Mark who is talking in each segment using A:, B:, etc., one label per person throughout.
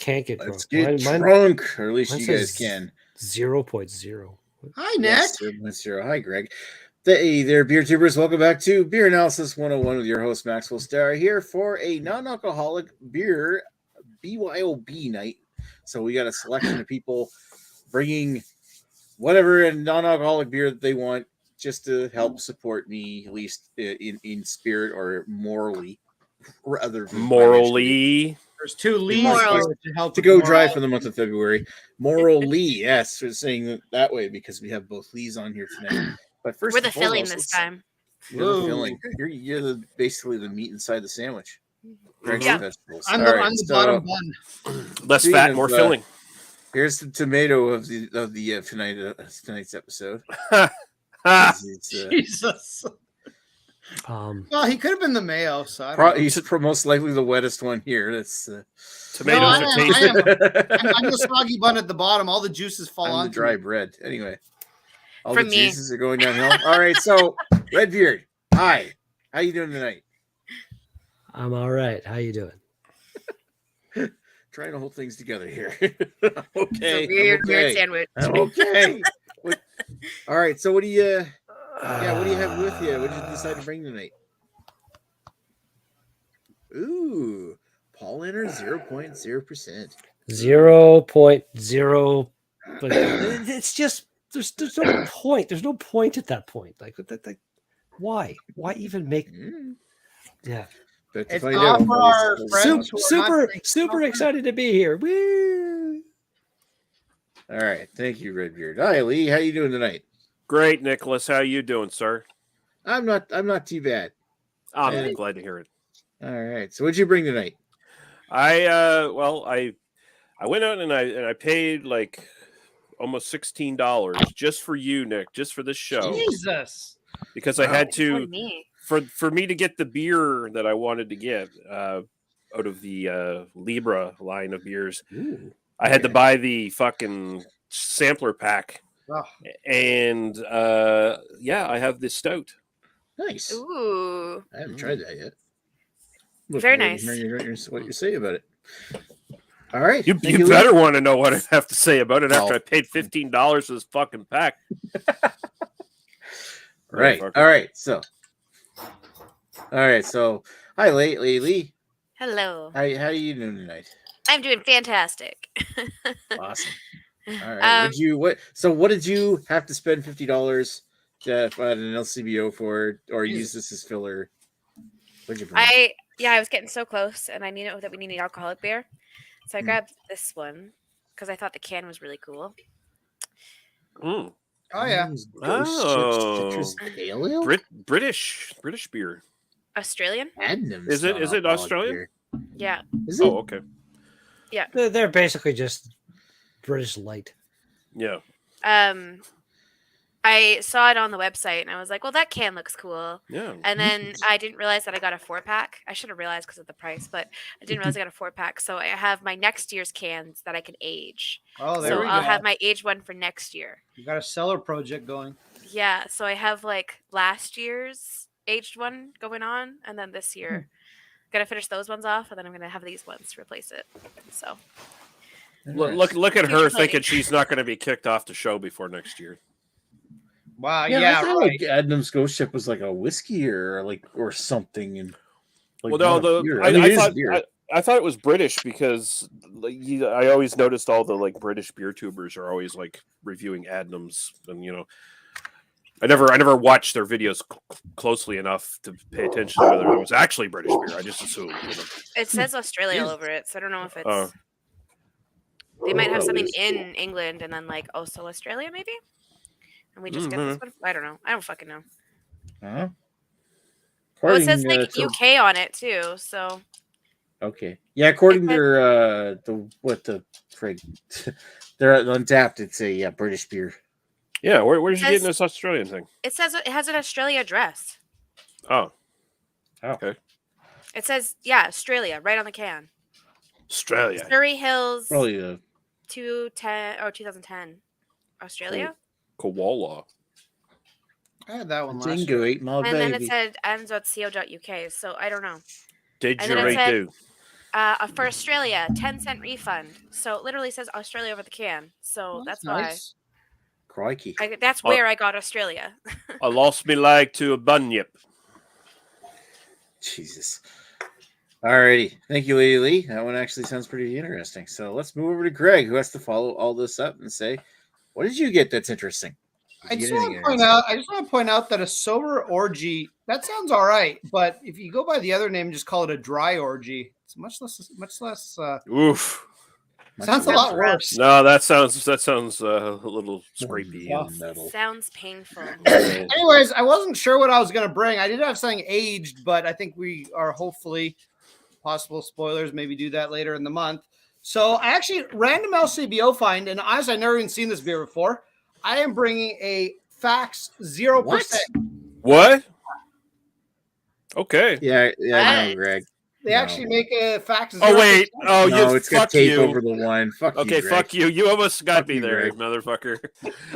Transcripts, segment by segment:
A: can't get
B: Let's
A: drunk.
B: get drunk, or at least you guys
A: says
B: can.
A: 0.0.
C: Hi, Nick.
B: Yes, 0.0. Hi, Greg. Hey there, beer tubers. Welcome back to Beer Analysis 101 with your host, Maxwell Starr, here for a non-alcoholic beer BYOB night. So we got a selection of people bringing whatever a non-alcoholic beer that they want just to help support me, at least in spirit or morally. Rather than
D: morally.
C: There's two Lees
B: to help to go dry for the month of February. Morally, yes, we're saying it that way because we have both Lees on here tonight. But first,
E: we're the filling this time.
B: You're the filling. You're basically the meat inside the sandwich.
E: Mm-hmm. Yeah.
B: Vegetables.
C: I'm the bottom bun.
D: Less fat, more filling.
B: Here's the tomato of the tonight's episode.
C: Jesus. Well, he could have been the mayo. So
B: he's most likely the wettest one here. That's
D: tomatoes are
C: tasty. I'm the soggy bun at the bottom. All the juices fall on
B: the dry bread. Anyway, all
E: From
B: the juices are going downhill. All right, so Redbeard, hi. How you doing tonight?
A: I'm all right. How you doing?
B: Trying to hold things together here.
E: Okay. Weird sandwich.
B: I'm okay. All right, so what do you? What do you have with you? What did you decide to bring tonight? Ooh, Paul Inner 0.0%.
A: 0.0. But it's just there's no point. There's no point at that point. Like why? Why even make? Yeah.
C: It's not for our friends.
A: Super excited to be here. Woo!
B: All right, thank you, Redbeard. Hi, Lee. How you doing tonight?
D: Great, Nicholas. How you doing, sir?
B: I'm not too bad.
D: I'm glad to hear it.
B: All right. So what'd you bring tonight?
D: I went out and I paid like almost $16 just for you, Nick, just for this show.
C: Jesus.
D: Because I had to for me to get the beer that I wanted to get out of the Libra line of beers.
B: Ooh,
D: I had to buy the fucking sampler pack.
B: Oh.
D: And I have this stout.
B: Nice.
E: Ooh.
B: I haven't tried that yet.
E: Very nice.
B: What you say about it? All right.
D: You better want to know what I have to say about it after I paid $15 for this fucking pack.
B: Right. All right. So, hi, Lee.
E: Hello.
B: How are you doing tonight?
E: I'm doing fantastic.
B: Awesome. All right. What did you have to spend $50 to find an LCBO for, or use this as filler? What'd you bring?
E: I was getting so close, and I knew that we needed alcoholic beer, so I grabbed this one because I thought the can was really cool.
D: Mm.
C: Oh yeah.
B: Citrus pale ale?
D: British beer.
E: Australian?
D: Is it Australian?
B: Beer.
E: Yeah.
B: Is it?
D: Oh, okay.
E: Yeah.
A: They're basically just British light.
D: Yeah.
E: I saw it on the website and I was like, well, that can looks cool.
D: Yeah.
E: And then I didn't realize that I got a 4-pack. I should have realized because of the price, but I didn't realize I got a 4-pack. So I have my next year's cans that I can age.
C: Oh, there we go.
E: I'll have my aged one for next year.
C: You got a cellar project going.
E: Yeah. So I have like last year's aged one going on. And then this year, gonna finish those ones off. And then I'm going to have these ones to replace it. So.
D: Look at her thinking she's not going to be kicked off the show before next year.
C: Wow,
B: I thought, like Adnam's Ghost Ship was like a whiskey or something, and
D: like, I thought it was British because I always noticed all the like British beer tubers are always like reviewing Adnams, and I never watched their videos closely enough to pay attention to whether it was actually British beer. I just assumed.
E: It says Australia all over it, so I don't know if it's. They might have something in England and then like also Australia maybe. And we just get this one. I don't know. I don't fucking know.
B: Huh?
E: Well, it says like UK on it too. So.
B: Okay. Yeah, according to the frig, they're Untapped. It's a British beer.
D: Yeah, where's you getting this Australian thing?
E: It says it has an Australia address.
D: Oh. Okay.
E: It says Australia right on the can.
D: Australia.
E: Surrey Hills.
B: Probably
E: 2010. Australia.
D: Koala.
C: I had that one last
B: Dingo
C: year.
B: ate my baby.
E: And then it said ends.co.uk, so I don't know.
D: Didgeridoo.
E: For Australia, 10-cent refund. So it literally says Australia over the can. So that's
C: nice.
B: Crikey.
E: that's where I got Australia.
D: I lost me leg to a bunyip.
B: Jesus. Alrighty. Thank you, Lady Lee. That one actually sounds pretty interesting. So let's move over to Greg, who has to follow all this up and say, what did you get that's interesting?
C: I just want to point out that a sober orgy, that sounds all right, but if you go by the other name, just call it a dry orgy. It's much less.
D: Oof.
C: Sounds a lot worse.
D: No, that sounds a little scrapey.
E: Sounds painful.
C: Anyways, I wasn't sure what I was going to bring. I did have something aged, but I think we are hopefully possible spoilers. Maybe do that later in the month. So I actually random LCBO find, and as I never even seen this beer before, I am bringing a Fax 0%.
D: What? Okay.
B: Yeah, I know, Greg.
C: They actually make a Fax 0%.
D: Oh wait! Oh,
B: no, it's got tape over the wine. Fuck you.
D: Okay,
B: Greg.
D: fuck you. You almost got me there, motherfucker.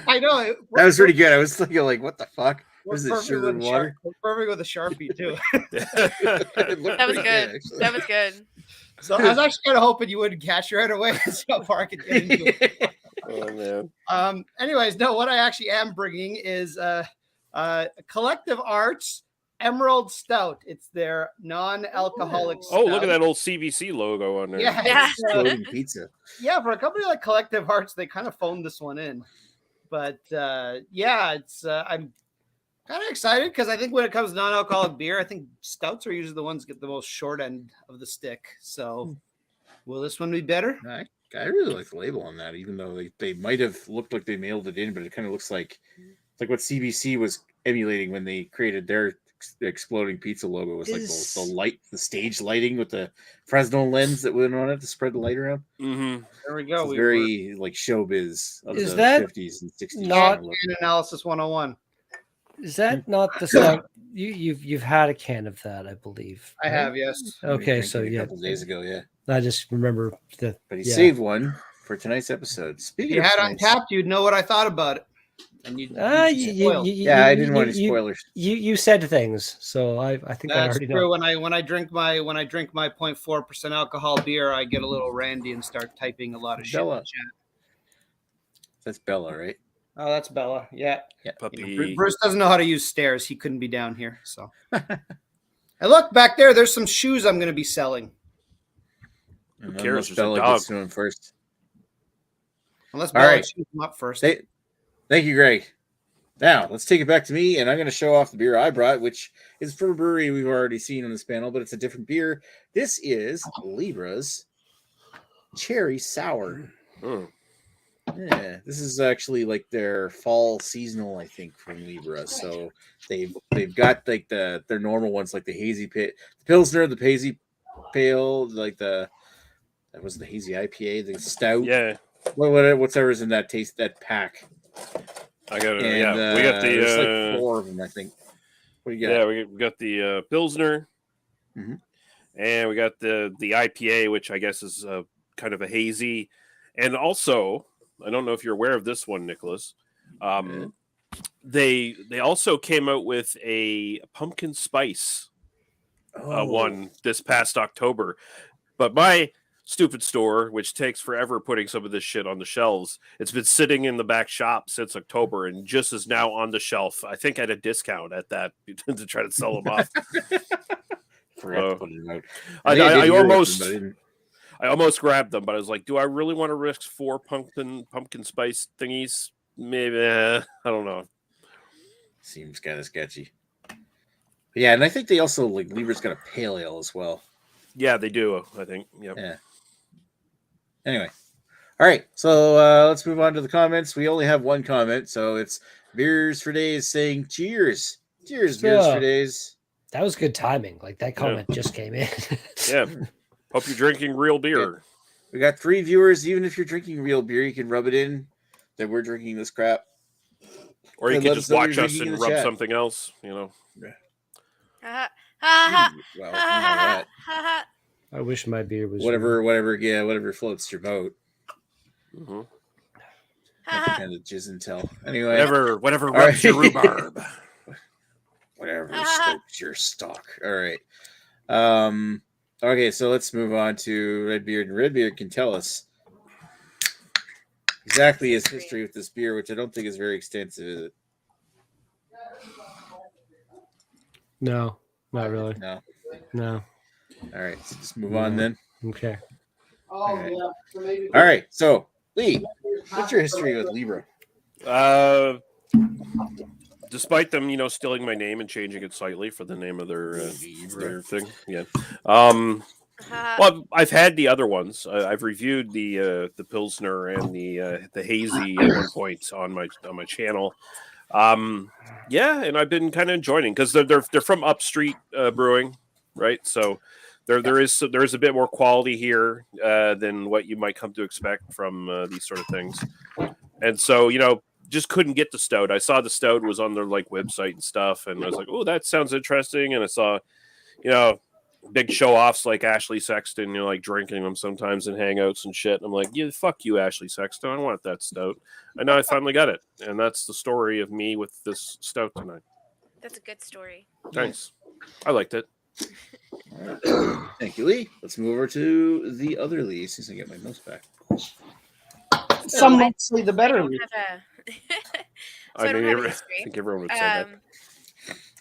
C: I know.
B: That was pretty good. I was thinking, like, what the fuck? Was it sugar and water?
C: Perfect with a Sharpie too.
E: That was good. That was good.
C: So I was actually kind of hoping you wouldn't catch right away. So far I could get into it.
D: Oh man.
C: Anyways, no. What I actually am bringing is Collective Arts Emerald Stout. It's their non-alcoholic stout.
D: Oh, look at that old CVC logo on there.
C: Yeah.
B: Pizza.
C: Yeah, for a company like Collective Arts, they kind of phoned this one in. But it's I'm kind of excited because I think when it comes to non-alcoholic beer, I think stouts are usually the ones that get the most short end of the stick. So will this one be better?
B: I really like the label on that, even though they might have looked like they mailed it in, but it kind of looks like what CBC was emulating when they created their exploding pizza logo. Was like the stage lighting with the Fresnel lens that went on it to spread the light around.
D: Mm-hmm.
C: There we go.
B: Very like showbiz of
A: Is
B: the
A: that
B: 50s and 60s.
A: not
C: Analysis 101?
A: Is that not the stout? You've had a can of that, I believe.
C: I have, yes.
A: Okay, so
B: a couple days ago, yeah.
A: I just remember that.
B: But he saved one for tonight's episode. Speaking
C: if you
B: of
C: had Untapped, you'd know what I thought about it. And
B: I didn't want any spoilers.
A: You said things, so I think
C: that's
A: I already
C: true.
A: know.
C: When I drink my 0.4% alcohol beer, I get a little randy and start typing a lot of
B: Bella.
C: shit in chat.
B: That's Bella, right?
C: Oh, that's Bella. Yeah.
D: Puppy.
C: Bruce doesn't know how to use stairs. He couldn't be down here. So, I look back there. There's some shoes I'm going to be selling.
D: Who cares?
B: Bella gets to him first.
C: Unless Bella shoots him up first.
B: Thank you, Greg. Now, let's take it back to me, and I'm going to show off the beer I brought, which is from a brewery we've already seen on this panel, but it's a different beer. This is Libra's Cherry Sour.
D: Oh.
B: Yeah, this is actually like their fall seasonal, I think, from Libra. So they've got like their normal ones, like the hazy the Pilsner, the hazy pale, like that was the hazy IPA, the stout.
D: Yeah.
B: Whatever's in that pack.
D: I got it.
B: And,
D: we got the
B: there's like 4 of them, I think. What do you got?
D: Yeah, we got the Pilsner, and we got the IPA, which I guess is kind of a hazy, and also I don't know if you're aware of this one, Nicholas. They also came out with a pumpkin spice one this past October, but my stupid store, which takes forever putting some of this shit on the shelves, it's been sitting in the back shop since October and just is now on the shelf. I think at a discount at that to try to sell them off.
B: Forgot to put it out.
D: I almost grabbed them, but I was like, do I really want to risk 4 pumpkin spice thingies? Maybe I don't know.
B: Seems kind of sketchy. Yeah, and I think they also Libra's got a pale ale as well.
D: Yeah, they do. I think. Yep.
B: Yeah. Anyway, all right. So let's move on to the comments. We only have one comment, so it's Beers for Days saying cheers, beers for days.
A: That was good timing. Like that comment just came in.
D: Yeah. Hope you're drinking real beer.
B: We got 3 viewers. Even if you're drinking real beer, you can rub it in that we're drinking this crap.
D: Or you can just watch us and rub something else,
B: Yeah.
A: I wish my beer was
B: whatever floats your boat. Kind of jizz and tell. Anyway,
D: whatever rubs your rhubarb.
B: Whatever scopes your stock. All right. Okay, so let's move on to Redbeard. And Redbeard can tell us exactly his history with this beer, which I don't think is very extensive, is it?
A: No, not really.
B: No.
A: No.
B: All right, so just move on then.
A: Okay.
B: All right, so Lee, what's your history with Libra?
D: Despite them, stealing my name and changing it slightly for the name of their thing. Yeah. Well, I've had the other ones. I've reviewed the Pilsner and the Hazy at one point on my channel. Yeah, and I've been kind of enjoying because they're from Upstreet Brewing, right? So there is a bit more quality here than what you might come to expect from these sort of things. And so just couldn't get the stout. I saw the stout was on their website and stuff, and I was like, oh, that sounds interesting. And I saw big show offs like Ashley Sexton, drinking them sometimes in hangouts and shit. And I'm like, yeah, fuck you, Ashley Sexton. I want that stout. And now I finally got it. And that's the story of me with this stout tonight.
E: That's a good story.
D: Thanks. I liked it.
B: Thank you, Lee. Let's move over to the other Lee since I get my notes back.
C: Some might say the better Lee.
E: I
D: think everyone would say that.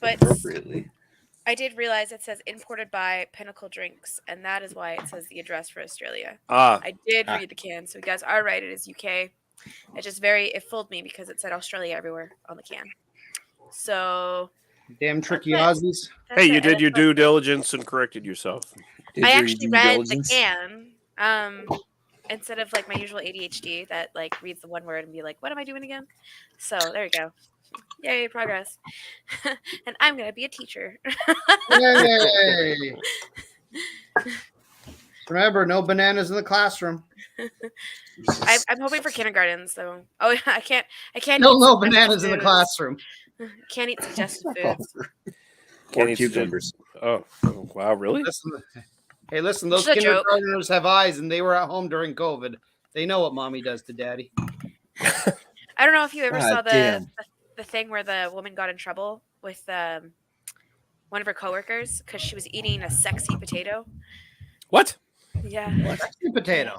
E: But
B: Appropriately.
E: I did realize it says imported by Pinnacle Drinks, and that is why it says the address for Australia. I did read the can, so you guys are right. It is UK. It fooled me because it said Australia everywhere on the can. So
C: damn tricky Aussies.
D: Hey, you did your due diligence and corrected yourself.
E: I actually read the can. Instead of my usual ADHD that reads the one word and be like, what am I doing again? So there you go. Yay, progress. And I'm going to be a teacher.
C: Yay. Remember, no bananas in the classroom.
E: I'm hoping for kindergarten, so I can't
C: no bananas in the classroom.
E: Can't eat suggested foods.
B: Can't eat cucumbers.
D: Oh, wow, really?
C: Listen, those kindergartners have eyes, and they were at home during COVID. They know what mommy does to daddy.
E: I don't know if you ever saw the thing where the woman got in trouble with one of her coworkers because she was eating a sexy potato.
D: What?
E: Yeah.
C: What? Sexy potato.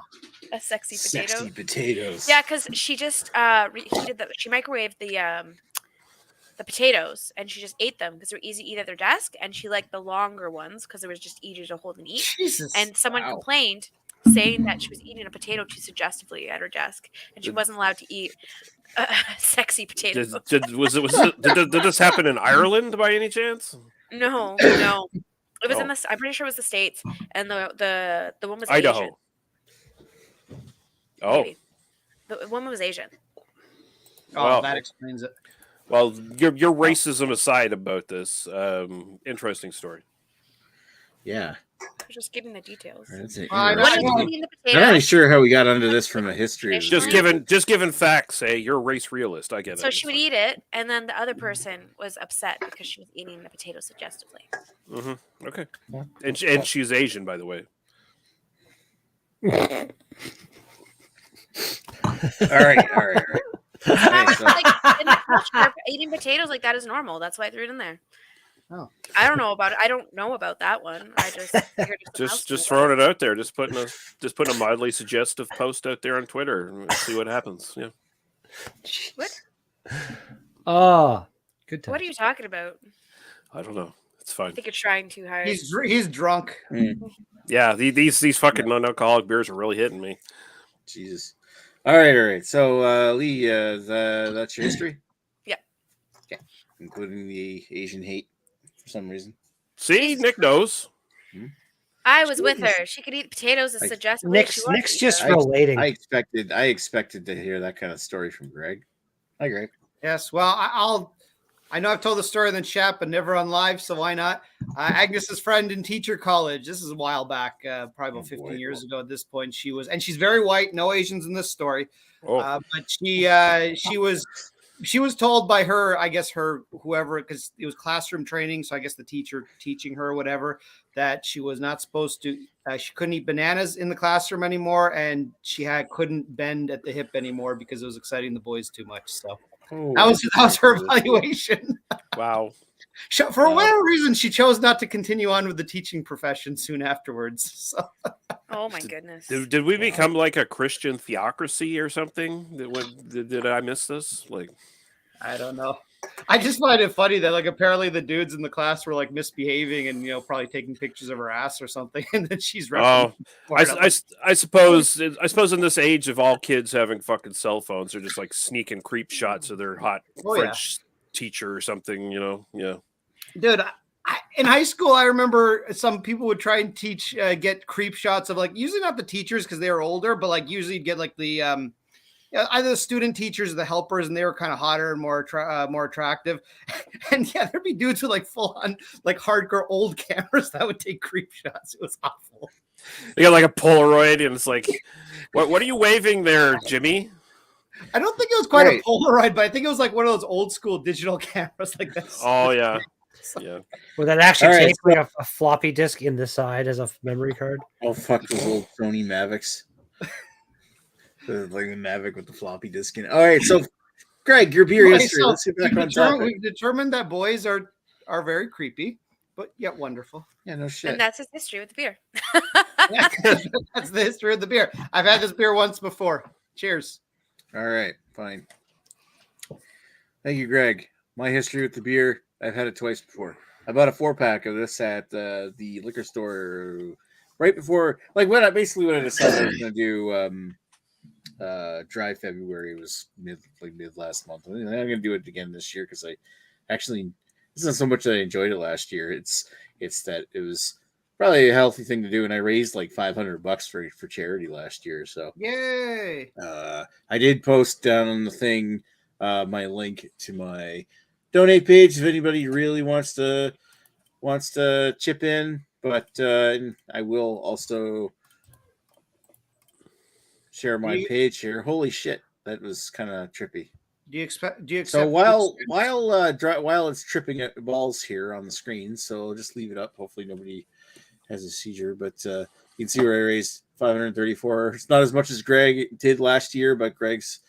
E: A sexy potato.
B: Sexy potatoes.
E: Yeah, because she just she microwaved the potatoes and she just ate them because they were easy to eat at their desk, and she liked the longer ones because they were just easier to hold and eat.
C: Jesus.
E: And someone complained saying that she was eating a potato too suggestively at her desk and she wasn't allowed to eat sexy potatoes.
D: Did this happen in Ireland by any chance?
E: No. It was in the. I'm pretty sure it was the States, and the woman was
D: Idaho.
E: Asian.
D: Oh,
E: maybe. The woman was Asian.
C: Oh, that explains it.
D: Well, your racism aside about this, interesting story.
B: Yeah.
E: I'm just giving the details.
B: I'm not really sure how we got under this from a history.
D: Just given facts. Hey, you're a race realist. I get it.
E: So she would eat it, and then the other person was upset because she was eating the potato suggestively.
D: Mm-hmm. Okay. And she's Asian, by the way.
B: All right.
E: In the culture, eating potatoes like that is normal. That's why I threw it in there.
C: Oh.
E: I don't know about it. I don't know about that one. I
D: just throwing it out there. Just putting a mildly suggestive post out there on Twitter and see what happens. Yeah.
E: What?
A: Oh, good time.
E: What are you talking about?
D: I don't know. It's fine.
E: I think you're trying too hard.
C: He's drunk.
D: Yeah, these fucking non-alcoholic beers are really hitting me.
B: Jesus. All right. So, Lee, that's your history?
E: Yeah.
B: Okay. Including the Asian hate for some reason.
D: See, Nick knows.
E: I was with her. She could eat potatoes as suggested.
A: Nick's just relating.
B: I expected to hear that kind of story from Greg. Hi, Greg.
C: Yes. Well, I know I've told the story in the chat, but never on live, so why not? Agnes's friend in teacher college. This is a while back, probably about 15 years ago at this point. She's very white, no Asians in this story.
D: Oh.
C: But she was told by her, I guess whoever, because it was classroom training. So I guess the teacher teaching her, whatever, that she was not supposed to, she couldn't eat bananas in the classroom anymore. And she couldn't bend at the hip anymore because it was exciting the boys too much. So That was her evaluation.
D: Wow.
C: For whatever reason, she chose not to continue on with the teaching profession soon afterwards. So.
E: Oh my goodness!
D: Did we become like a Christian theocracy or something? Did I miss this? Like,
C: I don't know. I just find it funny that like apparently the dudes in the class were like misbehaving and probably taking pictures of her ass or something, and then she's
D: I suppose in this age of all kids having fucking cell phones, they're just like sneaking creep shots of their hot French teacher or something. Yeah.
C: Dude, in high school, I remember some people would try and get creep shots of like usually not the teachers because they were older, but like usually you'd get like the either the student teachers or the helpers, and they were kind of hotter and more attractive. And there'd be dudes with like full on like hardcore old cameras that would take creep shots. It was awful.
D: They got like a Polaroid, and it's like, what are you waving there, Jimmy?
C: I don't think it was quite a Polaroid, but I think it was like one of those old school digital cameras like this.
D: Oh yeah. Yeah.
A: Would that actually take like a floppy disk in the side as a memory card?
B: Oh fuck those old Sony Mavics. Like the Mavic with the floppy disk in it. All right, so Greg, your beer history. Let's get back on topic.
C: We've determined that boys are very creepy, but yet wonderful.
B: Yeah, no shit.
E: And that's his history with the beer.
C: That's the history of the beer. I've had this beer once before. Cheers.
B: All right, fine. Thank you, Greg. My history with the beer. I've had it twice before. I bought a 4-pack of this at the liquor store right before, like when I decided I was going to do dry February. Was mid last month. I'm going to do it again this year because it's not so much that I enjoyed it last year. It's that it was probably a healthy thing to do, and I raised like $500 for charity last year. So
C: yay!
B: I did post down on the thing my link to my donate page if anybody really wants to chip in, but I will also share my page here. Holy shit, that was kind of trippy.
C: Do you accept?
B: So while it's tripping at balls here on the screen, so I'll just leave it up. Hopefully nobody has a seizure, but you can see where I raised 534. It's not as much as Greg did last year, but Greg's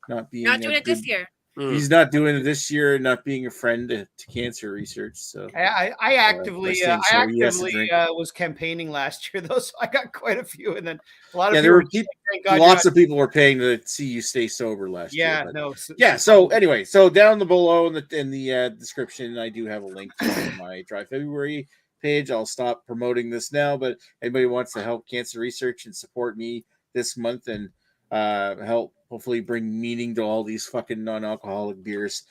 B: not doing it
E: this year.
B: He's not doing it this year, not being a friend to cancer research. So
C: I actively was campaigning last year, though, so I got quite a few, and then a lot of
B: lots of people were paying to see you stay sober last year.
C: Yeah,
B: So anyway, so down below in the description, I do have a link to my Dry February page. I'll stop promoting this now, but anybody wants to help cancer research and support me this month and help hopefully bring meaning to all these fucking non-alcoholic beers,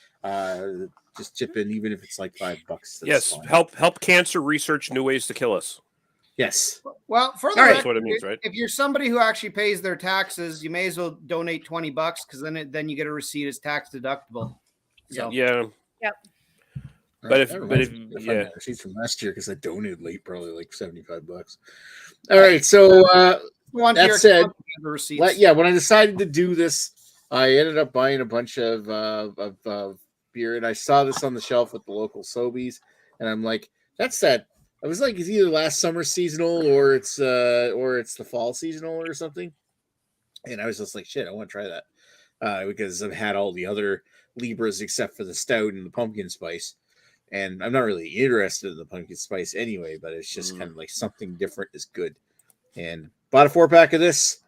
B: just chip in, even if it's like $5.
D: Yes, fine. help cancer research new ways to kill us.
B: Yes.
C: Well,
D: that's what it means, right?
C: If you're somebody who actually pays their taxes, you may as well donate $20 because then you get a receipt as tax deductible. So.
D: Yeah.
E: Yep.
D: But if
B: receipts from last year because I donated late, probably like $75. All right, so that said, when I decided to do this, I ended up buying a bunch of beer, and I saw this on the shelf at the local Sobeys, and I'm like, that's that. I was like, it's either last summer seasonal or it's the fall seasonal or something, and I was just like, shit, I want to try that because I've had all the other Libras except for the stout and the pumpkin spice, and I'm not really interested in the pumpkin spice anyway, but it's just kind of like something different is good, and bought a 4-pack of this.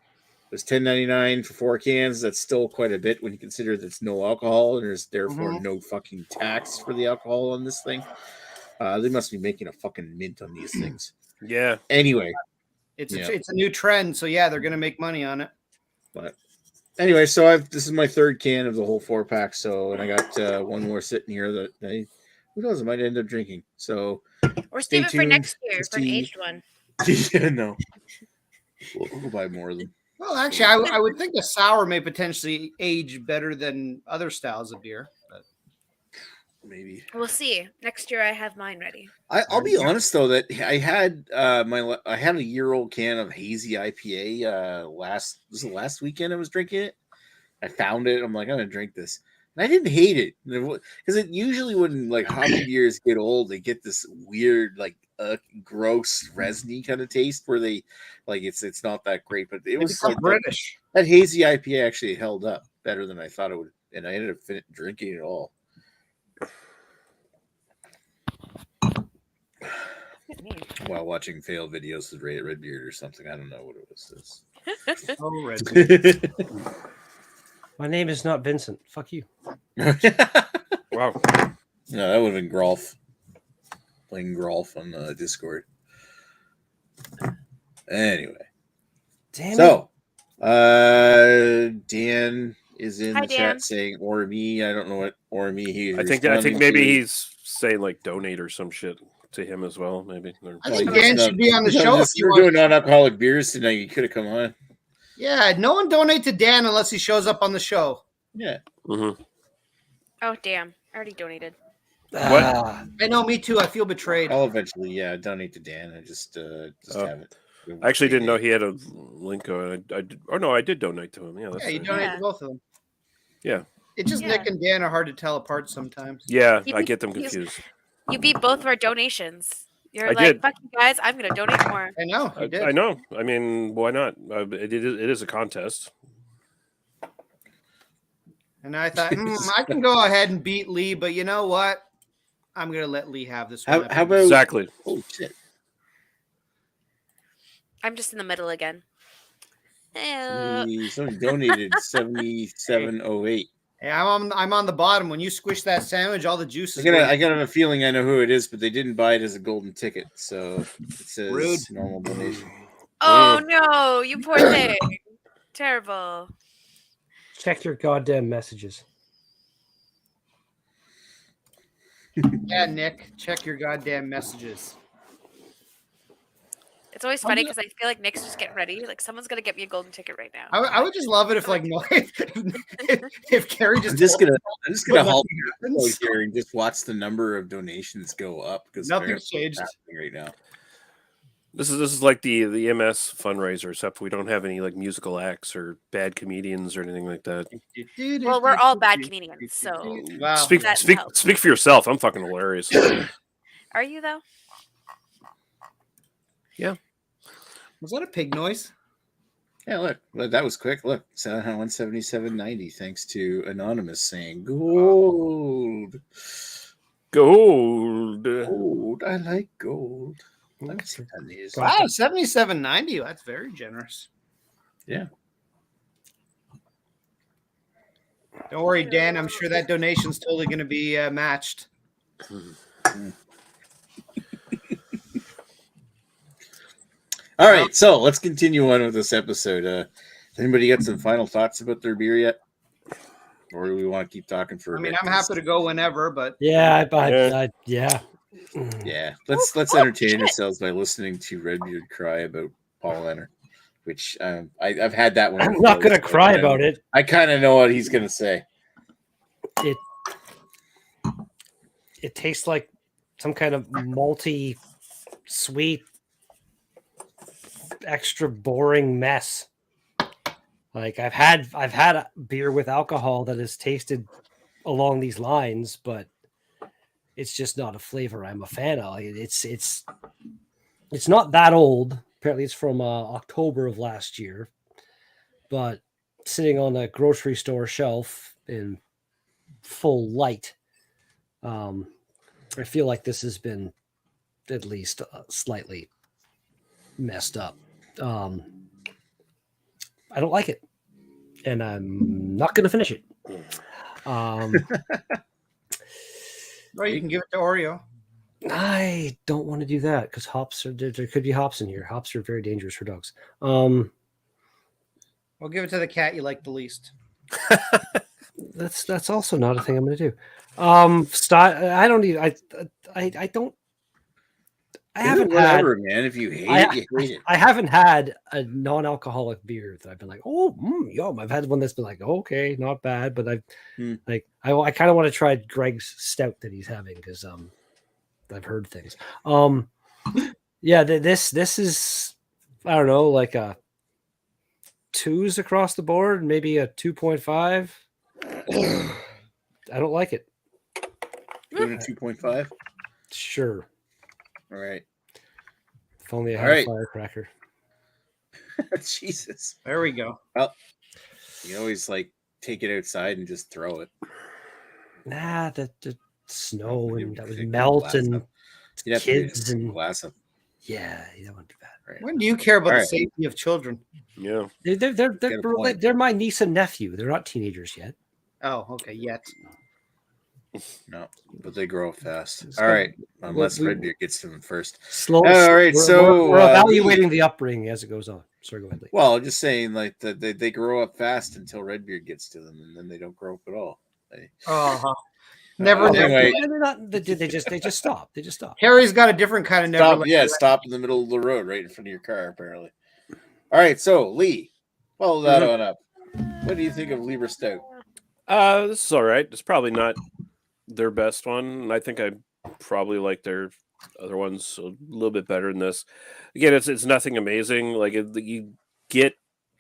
B: It was $10.99 for 4 cans. That's still quite a bit when you consider that it's no alcohol and there's therefore no fucking tax for the alcohol on this thing. They must be making a fucking mint on these things.
D: Yeah.
B: Anyway,
C: it's a new trend, so yeah, they're gonna make money on it.
B: But anyway, so this is my 3rd can of the whole 4-pack. So, and I got one more sitting here that who knows, I might end up drinking. So,
E: or save it for next year for an aged one.
B: Yeah, no. We'll buy more of them.
C: Well, actually, I would think a sour may potentially age better than other styles of beer. But.
B: Maybe
E: we'll see. Next year, I have mine ready.
B: I'll be honest though that I had a year-old can of hazy IPA last weekend. I was drinking it. I found it. I'm like, I'm gonna drink this. And I didn't hate it because it usually when like hoppy beers get old, they get this weird like gross resiny kind of taste where they like it's not that great. But it was like
C: British.
B: That hazy IPA actually held up better than I thought it would and I ended up drinking it all. While watching fail videos with Redbeard or something. I don't know what it was.
C: Oh, Redbeard.
A: My name is not Vincent. Fuck you.
D: Wow.
B: No, that would have been Grolf. Playing Grolf on Discord. Anyway.
A: Damn
B: so, Dan is in the
E: Dan.
B: chat saying or me. I don't know what or me he
D: I think maybe he's saying like donate or some shit to him as well, maybe.
C: I think Dan should be on the show. If
B: you're doing non-alcoholic beers tonight, you could have come on.
C: Yeah, no one donate to Dan unless he shows up on the show.
B: Yeah.
D: Mm-hmm.
E: Oh, damn. I already donated.
D: What?
C: I know, me too. I feel betrayed.
B: I'll eventually, donate to Dan. I just haven't.
D: I actually didn't know he had a link. I did donate to him. Yeah,
C: you donate to both of them.
D: Yeah.
C: It's just Nick and Dan are hard to tell apart sometimes.
D: Yeah, I get them confused.
E: You beat both of our donations. You're
D: did.
E: Fuck you guys, I'm going to donate more.
C: I know. You did.
D: I know. I mean, why not? It is a contest.
C: And I thought, I can go ahead and beat Lee, but you know what? I'm going to let Lee have this one.
B: How about
D: exactly?
B: Oh shit!
E: I'm just in the middle again.
B: Somebody donated 7708.
C: Hey, I'm on the bottom. When you squish that sandwich, all the juice is.
B: I got a feeling I know who it is, but they didn't buy it as a golden ticket, so it says
C: Rude.
B: normal donation.
E: Oh no, you poor thing. Terrible.
A: Check your goddamn messages.
C: Yeah, Nick, check your goddamn messages.
E: It's always funny because I feel like Nick's just getting ready. Like someone's gonna get me a golden ticket right now.
C: I would just love it if if Carrie just.
B: I'm just gonna halt here and just watch the number of donations go up because
C: nothing's changed
B: right now.
D: This is like the MS fundraiser, except we don't have any like musical acts or bad comedians or anything like that.
E: Well, we're all bad comedians, so
C: wow.
D: Speak for yourself. I'm fucking hilarious.
E: Are you though?
D: Yeah.
C: Was that a pig noise?
B: Yeah, look, that was quick. Look, 177.90. Thanks to Anonymous saying gold.
D: Gold.
B: I like gold. Let me see what that is.
C: Wow, 77.90. That's very generous.
B: Yeah.
C: Don't worry, Dan. I'm sure that donation's totally going to be matched.
B: All right, so let's continue on with this episode. Anybody got some final thoughts about their beer yet? Or do we want to keep talking for a bit?
C: I'm happy to go whenever, but
A: yeah.
B: Yeah, let's entertain ourselves by listening to Redbeard cry about Paul Leonard, which I've had that one.
A: I'm not going to cry about it.
B: I kind of know what he's going to say.
A: It tastes like some kind of malty, sweet, extra boring mess. Like I've had a beer with alcohol that has tasted along these lines, but it's just not a flavor I'm a fan of. It's not that old. Apparently, it's from October of last year, but sitting on a grocery store shelf in full light. I feel like this has been at least slightly messed up. I don't like it, and I'm not going to finish it.
C: Or you can give it to Oreo.
A: I don't want to do that because there could be hops in here. Hops are very dangerous for dogs. I'll
C: give it to the cat you like the least.
A: That's also not a thing I'm going to do. I don't need. I don't. I haven't had.
B: Man, if you hate it, you hate it.
A: I haven't had a non-alcoholic beer that I've been like, oh, yum. I've had one that's been like, okay, not bad, but I kind of want to try Greg's stout that he's having because I've heard things. Yeah, this is I don't know, like a 2s across the board, maybe a 2.5. I don't like it.
B: 2.5.
A: Sure.
B: All right.
A: If only I had a firecracker.
B: Jesus.
C: There we go.
B: Well, you always like take it outside and just throw it.
A: Nah, the snow and that would melt and kids and
B: glass up.
A: Yeah, that wouldn't be bad.
B: Right.
C: When do you care about the safety of children?
D: Yeah,
A: they're my niece and nephew. They're not teenagers yet.
C: Oh, okay, yet.
B: No, but they grow up fast. All right, unless Redbeard gets to them first.
A: Slow.
B: All right,
A: we're evaluating the upbringing as it goes on. Sorry, go ahead, Lee.
B: Well, just saying, like they grow up fast until Redbeard gets to them, and then they don't grow up at all.
C: Never.
B: Anyway,
A: they're not. They just stop. They just stop.
C: Harry's got a different kind of never.
B: Stop in the middle of the road, right in front of your car, apparently. All right, so Lee, follow that on up. What do you think of Libra Stout?
D: This is all right. It's probably not their best one. I think I probably like their other ones a little bit better than this. Again, it's nothing amazing. Like you get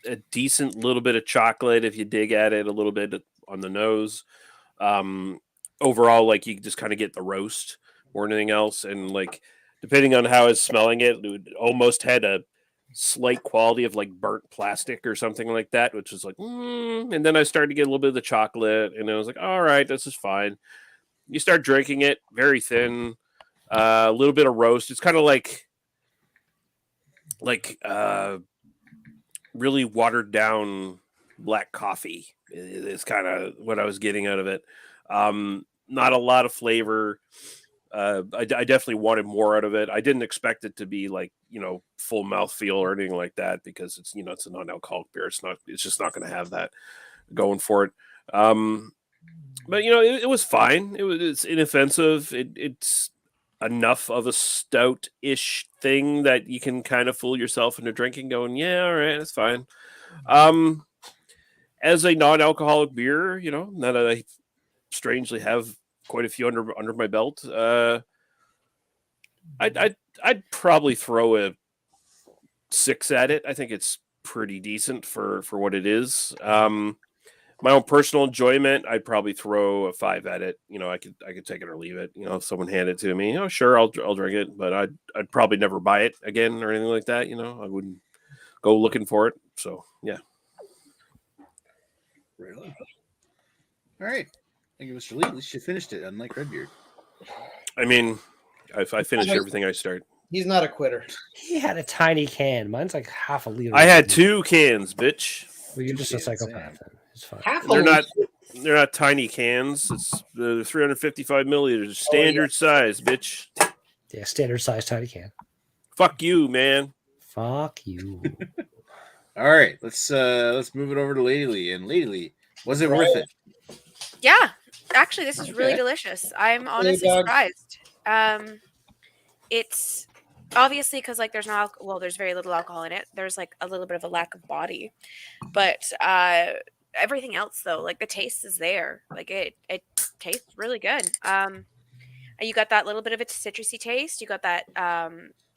D: a decent little bit of chocolate if you dig at it a little bit on the nose. Overall, like you just kind of get the roast more than anything else, and like depending on how it's smelling, it almost had a slight quality of like burnt plastic or something like that, which was like, and then I started to get a little bit of the chocolate, and I was like, all right, this is fine. You start drinking it, very thin, a little bit of roast. It's kind of like really watered down black coffee is kind of what I was getting out of it. Not a lot of flavor. I definitely wanted more out of it. I didn't expect it to be like, full mouthfeel or anything like that because it's, it's a non-alcoholic beer. It's just not going to have that going for it. But it was fine. It's inoffensive. It's enough of a stout-ish thing that you can kind of fool yourself into drinking going, yeah, all right, that's fine. As a non-alcoholic beer, now that I strangely have quite a few under my belt, I'd probably throw a 6 at it. I think it's pretty decent for what it is. My own personal enjoyment, I'd probably throw a 5 at it. I could take it or leave it. If someone handed it to me, oh sure, I'll drink it, but I'd probably never buy it again or anything like that. I wouldn't go looking for it. So yeah.
B: Really? All right. Thank you, Mr. Lee. At least you finished it, unlike Redbeard.
D: I mean, if I finish everything I start.
C: He's not a quitter.
A: He had a tiny can. Mine's like half a liter.
D: I had 2 cans, bitch.
A: Well, you're just a psychopath. Then. It's fine.
D: They're not tiny cans. It's 355 milliliters, standard size, bitch.
A: Yeah, standard size tiny can.
D: Fuck you, man.
A: Fuck you.
B: All right, let's move it over to Lady Lee. And Lady Lee, was it worth it?
E: Yeah, actually, this is really delicious. I'm honestly surprised. It's obviously because like there's very little alcohol in it. There's like a little bit of a lack of body, but everything else though, like the taste is there. Like it tastes really good. You got that little bit of a citrusy taste. You got that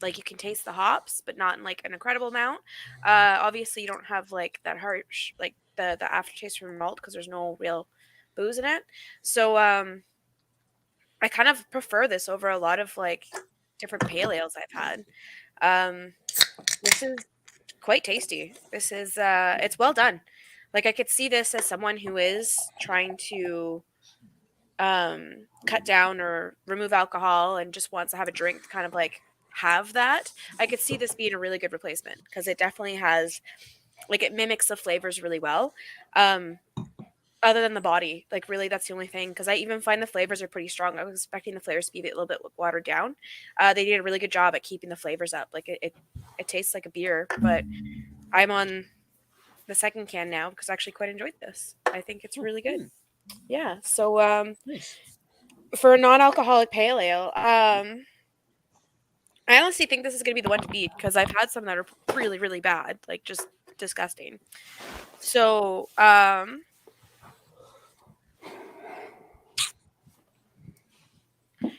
E: like you can taste the hops, but not in like an incredible amount. Obviously, you don't have like that harsh like the aftertaste from malt because there's no real booze in it. So I kind of prefer this over a lot of like different pale ales I've had. This is quite tasty. This is it's well done. Like I could see this as someone who is trying to cut down or remove alcohol and just wants to have a drink to kind of like have that. I could see this being a really good replacement because it definitely has like it mimics the flavors really well. Other than the body, like really that's the only thing because I even find the flavors are pretty strong. I was expecting the flavors to be a little bit watered down. They did a really good job at keeping the flavors up. Like it tastes like a beer, but I'm on the second can now because I actually quite enjoyed this. I think it's really good. Yeah. So for a non-alcoholic pale ale, I honestly think this is going to be the one to beat because I've had some that are really, really bad, like just disgusting. So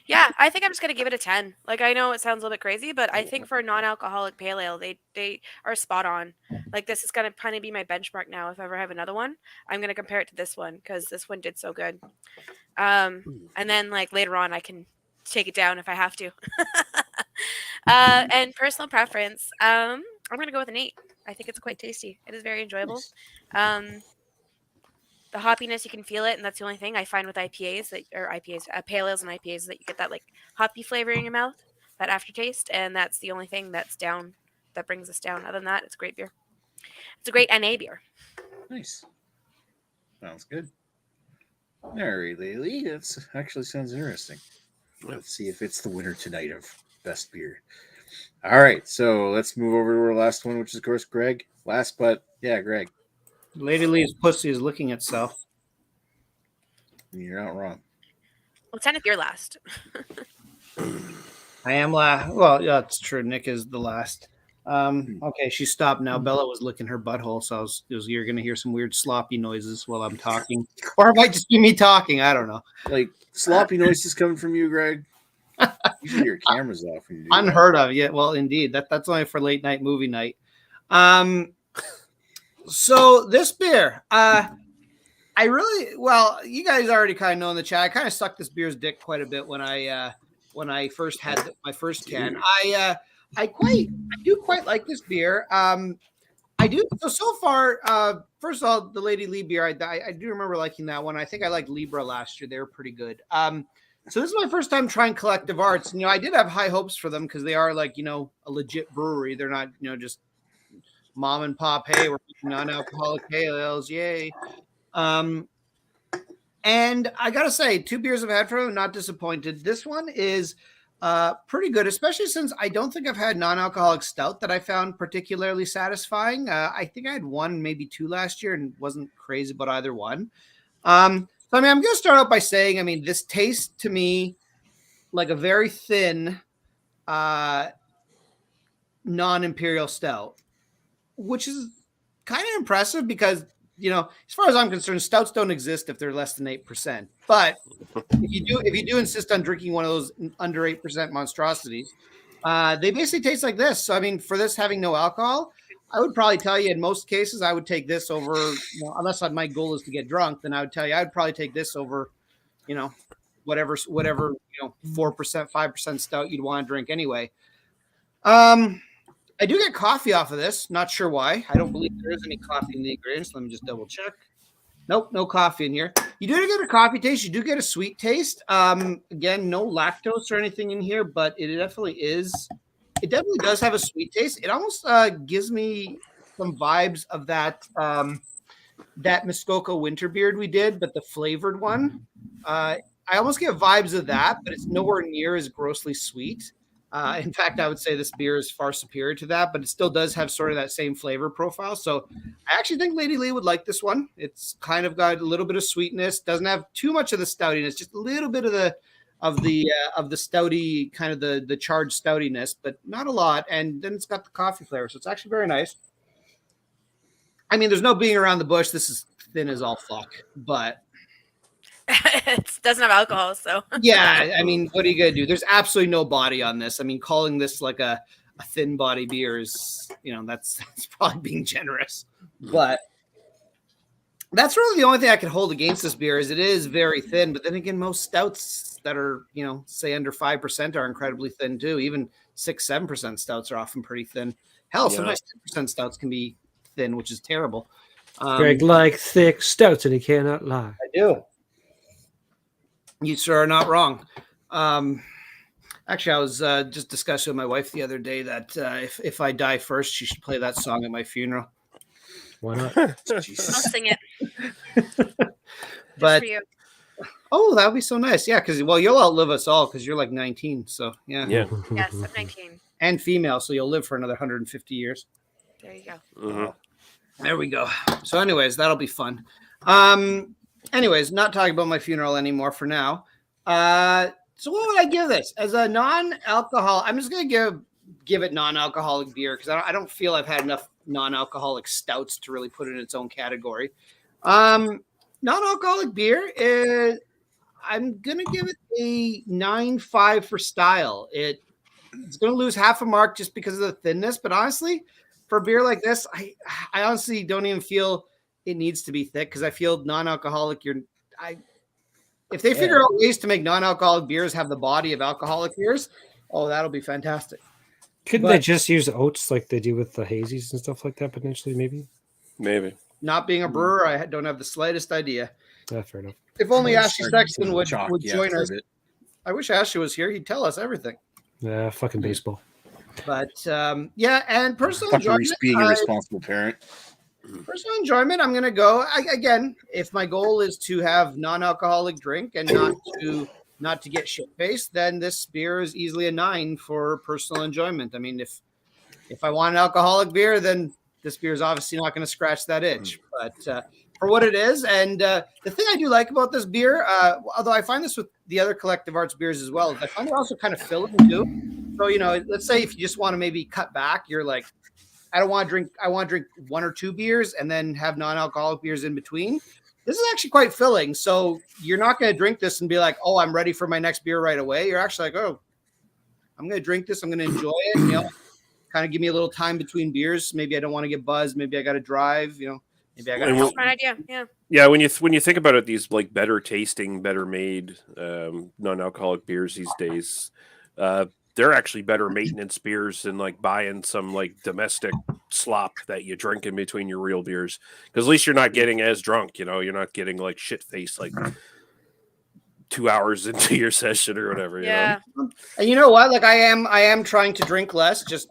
E: yeah, I think I'm just going to give it a 10. Like, I know it sounds a little bit crazy, but I think for a non-alcoholic pale ale, they are spot on. Like, this is going to kind of be my benchmark now. If I ever have another one, I'm going to compare it to this one because this one did so good. And then, like, later on, I can take it down if I have to. And personal preference, I'm going to go with an 8. I think it's quite tasty. It is very enjoyable. the hoppiness, you can feel it, and that's the only thing I find with IPAs pale ales and IPAs, that you get that like hoppy flavor in your mouth, that aftertaste, and that's the only thing that brings us down. Other than that, it's a great beer. It's a great NA beer.
B: Nice. Sounds good. All right, Laylee. That actually sounds interesting. Let's see if it's the winner tonight of best beer. All right, so let's move over to our last one, which is, of course, Greg. Last, but yeah, Greg.
C: Lady Lee's pussy is licking itself.
B: You're not wrong.
E: Well, it's you're last.
C: I am last. Well, yeah, it's true. Nick is the last. Okay, she stopped now. Bella was licking her butthole, so you're going to hear some weird sloppy noises while I'm talking. Or it might just be me talking. I don't know.
B: Like sloppy noises coming from you, Greg? Usually your camera's off when you do
C: Unheard of. Yeah, well, indeed. That's only for late night movie night. So this beer, you guys already kind of know in the chat, I kind of sucked this beer's dick quite a bit when I first had my first can. I do quite like this beer. I do. So far, first of all, the Lady Lee beer, I do remember liking that one. I think I liked Libra last year. They were pretty good. So this is my first time trying Collective Arts. And, I did have high hopes for them because they are like, a legit brewery. They're not, just mom and pop. Hey, we're making non-alcoholic pale ales. Yay. And I got to say, 2 beers I've had from them, not disappointed. This one is pretty good, especially since I don't think I've had non-alcoholic stout that I found particularly satisfying. I think I had 1, maybe 2 last year and wasn't crazy about either one. So, I'm going to start out by saying, this tastes to me like a very thin non-imperial stout, which is kind of impressive because, as far as I'm concerned, stouts don't exist if they're less than 8%. But if you do insist on drinking one of those under 8% monstrosities, they basically taste like this. So, for this having no alcohol, I would probably tell you in most cases, I would take this over, unless my goal is to get drunk, then I would tell you, I'd probably take this over, whatever, 4%, 5% stout you'd want to drink anyway. I do get coffee off of this. Not sure why. I don't believe there is any coffee in the ingredients. Let me just double check. Nope, no coffee in here. You do get a coffee taste. You do get a sweet taste. Again, no lactose or anything in here, but it definitely is. It definitely does have a sweet taste. It almost gives me some vibes of that Muskoka winter beard we did, but the flavored one. I almost get vibes of that, but it's nowhere near as grossly sweet. In fact, I would say this beer is far superior to that, but it still does have sort of that same flavor profile. So I actually think Lady Lee would like this one. It's kind of got a little bit of sweetness, doesn't have too much of the stoutiness, just a little bit of the stouty, kind of the charged stoutiness, but not a lot. And then it's got the coffee flavor. So it's actually very nice. There's no being around the bush. This is thin as all fuck, but
E: it doesn't have alcohol. So
C: yeah, what are you going to do? There's absolutely no body on this. Calling this like a thin body beer is, that's probably being generous, but that's really the only thing I can hold against this beer is it is very thin. But then again, most stouts that are, say under 5% are incredibly thin too. Even 6-7% stouts are often pretty thin. Hell, sometimes 10% stouts can be thin, which is terrible.
A: Greg like thick stouts and he cannot lie.
C: I do. You sir are not wrong. Actually, I was just discussing with my wife the other day that if I die first, she should play that song at my funeral.
A: Why not?
E: I'll sing it.
C: But oh, that would be so nice. Yeah, because you'll outlive us all because you're like 19. So yeah.
E: Yes, I'm 19.
C: And female, so you'll live for another 150 years.
E: There you go.
C: Mm-hmm. There we go. So, anyways, that'll be fun. Anyways, not talking about my funeral anymore for now. So what would I give this as a non-alcohol? I'm just gonna give it non-alcoholic beer because I don't feel I've had enough non-alcoholic stouts to really put it in its own category. Non-alcoholic beer is, I'm gonna give it a 9.5 for style. It's gonna lose half a mark just because of the thinness, but honestly, for a beer like this, I honestly don't even feel it needs to be thick because I feel non-alcoholic. If they figure out ways to make non-alcoholic beers have the body of alcoholic beers, that'll be fantastic.
A: Couldn't they just use oats like they do with the hazies and stuff like that potentially? Maybe.
C: not being a brewer, I don't have the slightest idea.
A: Fair enough.
C: If only Ashley Sexton would join us.
B: It.
C: I wish Ashley was here. He'd tell us everything.
A: Yeah, fucking baseball.
C: But yeah, and personal enjoyment.
B: Being a responsible parent.
C: Personal enjoyment, I'm going to go again. If my goal is to have non-alcoholic drink and not to get shit-faced, then this beer is easily a 9 for personal enjoyment. I mean, if I want an alcoholic beer, then this beer is obviously not going to scratch that itch. But for what it is, and the thing I do like about this beer, although I find this with the other Collective Arts beers as well, I find they're also kind of filling too. So, let's say if you just want to maybe cut back, you're like, I want to drink 1 or 2 beers and then have non-alcoholic beers in between. This is actually quite filling. So you're not going to drink this and be like, oh, I'm ready for my next beer right away. You're actually like, oh, I'm going to drink this. I'm going to enjoy it. Kind of give me a little time between beers. Maybe I don't want to get buzzed. Maybe I got to drive, maybe I got
E: to. Smart idea. Yeah.
D: Yeah. When you think about it, these like better tasting, better made, non-alcoholic beers these days, they're actually better maintenance beers than like buying some like domestic slop that you drink in between your real beers. Because at least you're not getting as drunk, you're not getting like shit faced like 2 hours into your session or whatever.
E: Yeah.
C: And you know what? Like I am trying to drink less, just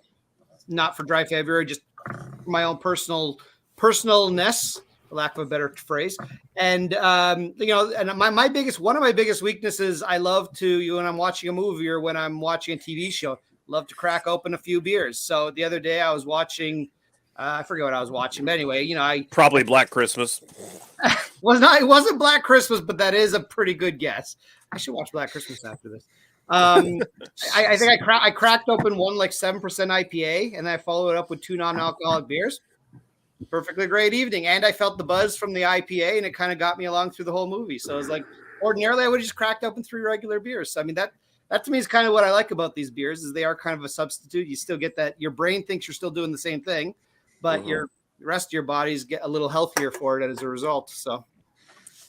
C: not for Dry February, just for my own personalness, for lack of a better phrase. And and one of my biggest weaknesses, I love to, when I'm watching a movie or when I'm watching a TV show, love to crack open a few beers. So the other day I was watching, I forget what I was watching, but anyway, I
D: probably Black Christmas.
C: It wasn't Black Christmas, but that is a pretty good guess. I should watch Black Christmas after this. I think I cracked open one like 7% IPA, and I followed it up with 2 non-alcoholic beers. Perfectly great evening, and I felt the buzz from the IPA, and it kind of got me along through the whole movie. So I was like, ordinarily I would have just cracked open 3 regular beers. So I mean that to me is kind of what I like about these beers, is they are kind of a substitute. You still get that your brain thinks you're still doing the same thing, but the rest of your bodies get a little healthier for it as a result. So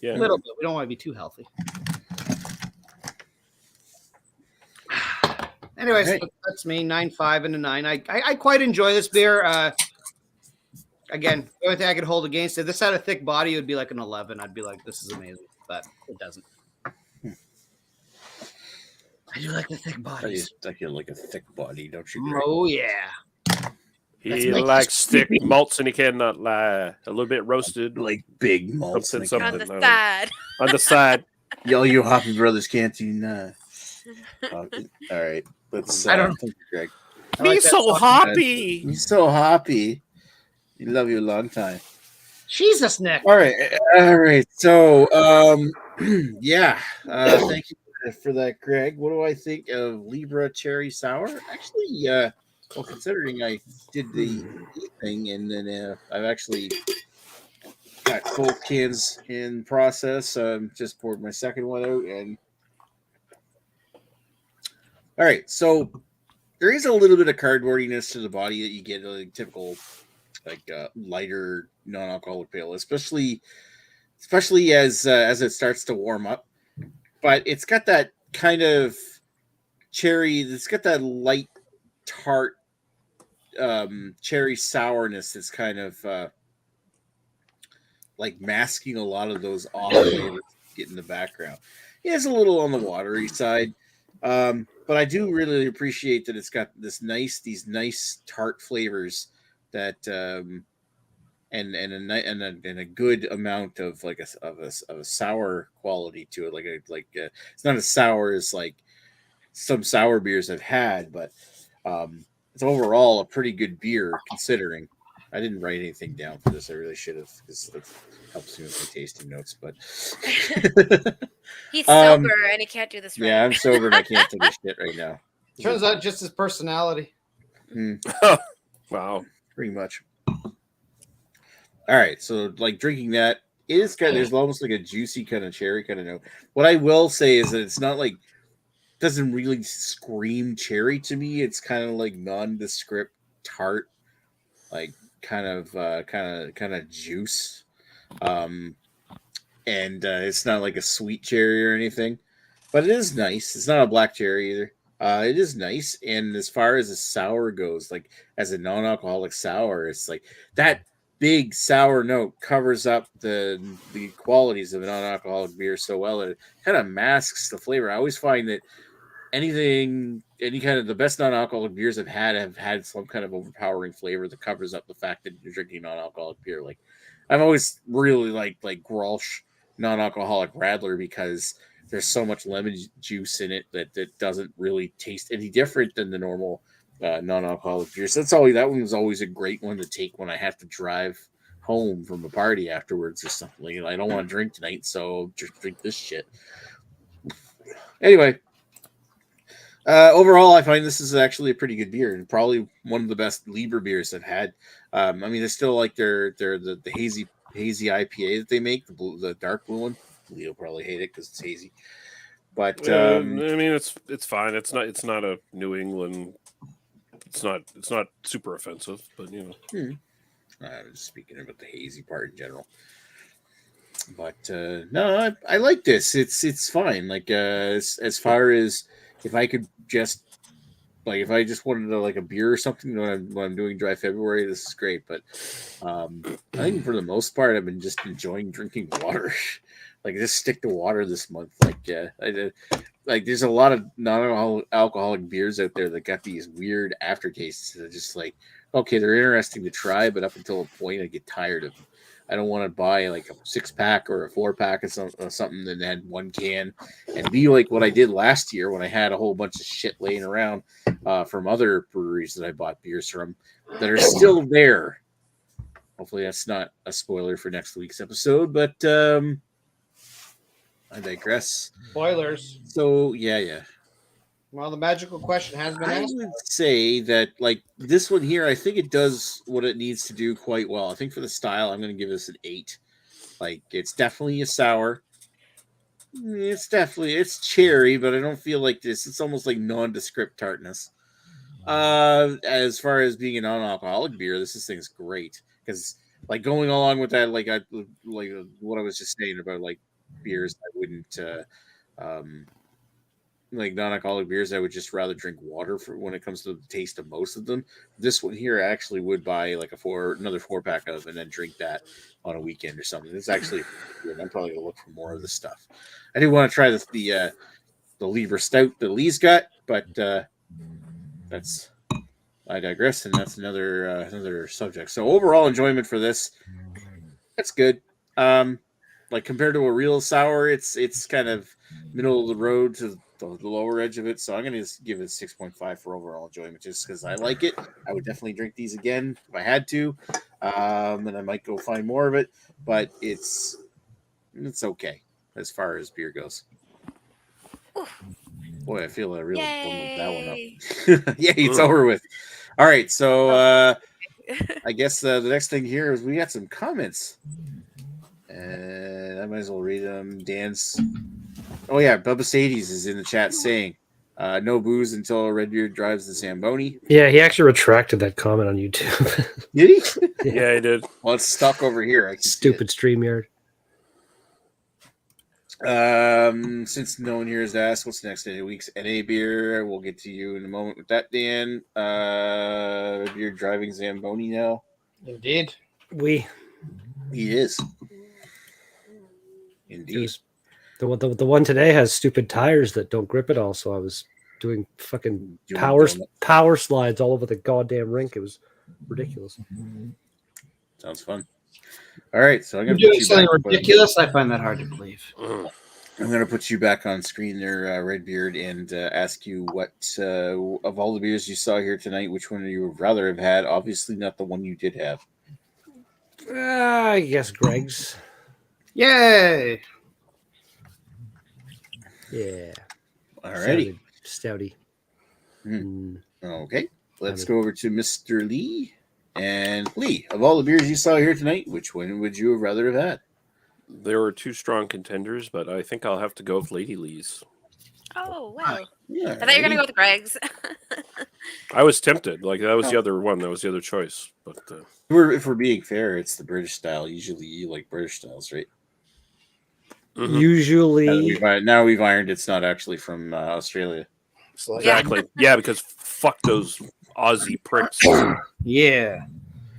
C: a little bit. We don't want to be too healthy. Anyways, that's me, 9.5 and a 9. I quite enjoy this beer. Again, the only thing I could hold against it, if this had a thick body, it would be like an 11. I'd be like, this is amazing, but it doesn't. I do like the thick bodies.
B: I feel like a thick body, don't you? Greg?
C: Oh, yeah.
D: He likes thick malts and he cannot lie. A little bit roasted.
B: Like big malts.
D: Something
E: on the side.
D: On the side.
B: Yo, you Hoppy Brothers can't do that. All right. Let's thank you, Greg.
D: He's so hoppy.
B: He's so hoppy. You love you a long time.
C: Jesus, Nick.
B: All right. So, thank you for that, Greg. What do I think of Libra Cherry Sour? Actually, considering I did the thing, and then I've actually got both cans in process. Just poured my second one out, and all right. So there is a little bit of cardboardiness to the body that you get a typical, lighter non-alcoholic pale, especially as it starts to warm up. But it's got that kind of cherry. It's got that light tart cherry sourness. That's kind of like masking a lot of those off flavors get in the background. Yeah, it's a little on the watery side, but I do really appreciate that it's got these nice tart flavors that and a good amount of a sour quality to it. It's not as sour as like some sour beers I've had, but it's overall a pretty good beer considering. I didn't write anything down for this. I really should have, because it helps me with my tasting notes. But
E: he's sober and he can't do this right.
B: Yeah, I'm sober and I can't do this shit right now.
C: Turns out just his personality.
D: Wow.
B: Pretty much. All right, so like drinking that, it is kind of, there's almost like a juicy kind of cherry kind of note. What I will say is that it's not like, doesn't really scream cherry to me. It's kind of like nondescript tart, like kind of juice, and it's not like a sweet cherry or anything, but it is nice. It's not a black cherry either. It is nice, and as far as a sour goes, like as a non-alcoholic sour, it's like that big sour note covers up the qualities of a non-alcoholic beer so well that it kind of masks the flavor. I always find that any kind of the best non-alcoholic beers I've had some kind of overpowering flavor that covers up the fact that you're drinking non-alcoholic beer. Like I've always really liked like Grolsch non-alcoholic Radler because there's so much lemon juice in it that doesn't really taste any different than the normal non-alcoholic beers. That one was always a great one to take when I have to drive home from a party afterwards or something. I don't want to drink tonight, so just drink this shit. Anyway, overall, I find this is actually a pretty good beer and probably one of the best Lieber beers I've had. I mean, it's still like the hazy IPA that they make, the dark blue one. Leo probably hate it because it's hazy, but
D: I mean, it's fine. It's not a New England. It's not super offensive, but you know.
B: I was speaking about the hazy part in general. But no, I like this. It's fine. Like as far as if I could just like if I just wanted to like a beer or something when I'm doing Dry February, this is great. But I think for the most part, I've been just enjoying drinking water. Like just stick to water this month. Like there's a lot of non-alcoholic beers out there that got these weird aftertastes that are just like, okay, they're interesting to try, but up until a point I get tired of them. I don't want to buy like a 6-pack or a 4-pack of something that had one can and be like what I did last year when I had a whole bunch of shit laying around from other breweries that I bought beers from that are still there. Hopefully that's not a spoiler for next week's episode, but I digress.
C: Spoilers.
B: So yeah.
C: Well, the magical question has been asked.
B: I would say that like this one here, I think it does what it needs to do quite well. I think for the style, I'm going to give this an 8. Like it's definitely a sour. It's cherry, but I don't feel like this. It's almost like nondescript tartness. As far as being a non-alcoholic beer, this thing's great because like going along with that, like what I was just saying about like beers, I wouldn't like non-alcoholic beers. I would just rather drink water for when it comes to the taste of most of them. This one here, I actually would buy like another 4-pack of and then drink that on a weekend or something. It's actually good. I'm probably gonna look for more of this stuff. I do want to try the Lieber Stout that Lee's got, but I digress, and that's another subject. So overall enjoyment for this, that's good. Like compared to a real sour, it's kind of middle of the road to the lower edge of it. So I'm going to give it 6.5 for overall enjoyment, just because I like it. I would definitely drink these again if I had to, and I might go find more of it. But it's okay as far as beer goes. Boy, I feel I really bummed that one up. Yay, it's over with. All right, so I guess the next thing here is we got some comments. And I might as well read them. Dan's. Oh, yeah. Bubba Sadies is in the chat saying, no booze until Redbeard drives the Zamboni.
A: Yeah, he actually retracted that comment on YouTube.
B: Did he?
D: Yeah, he did.
B: Well, it's stuck over here.
A: Stupid StreamYard.
B: Since no one here has asked, what's the next day of the week's NA beer? We'll get to you in a moment with that, Dan. Redbeard driving Zamboni now.
C: Indeed.
B: He is. Indeed.
A: The one today has stupid tires that don't grip at all, so I was doing fucking power slides all over the goddamn rink. It was ridiculous.
B: Sounds fun. All right, so I'm going
C: to put you something ridiculous. I find that hard to believe.
B: I'm going to put you back on screen there, Redbeard, and ask you what of all the beers you saw here tonight, which one you would rather have had? Obviously, not the one you did have.
A: I guess Greg's.
C: Yay!
A: Yeah.
B: Alrighty.
A: Stouty.
B: Okay. Let's go over to Mr. Lee. And Lee, of all the beers you saw here tonight, which one would you have rather have had?
D: There were 2 strong contenders, but I think I'll have to go with Lady Lee's.
E: Oh, wow.
B: Yeah,
E: I thought you were going to go with Greg's.
D: I was tempted. Like, that was the other one. That was the other choice. But
B: if we're being fair, it's the British style. Usually you like British styles, right?
A: Mm-hmm. Usually.
B: Now we've ironed it's not actually from Australia.
D: Exactly. Yeah, because fuck those Aussie pricks.
C: Yeah.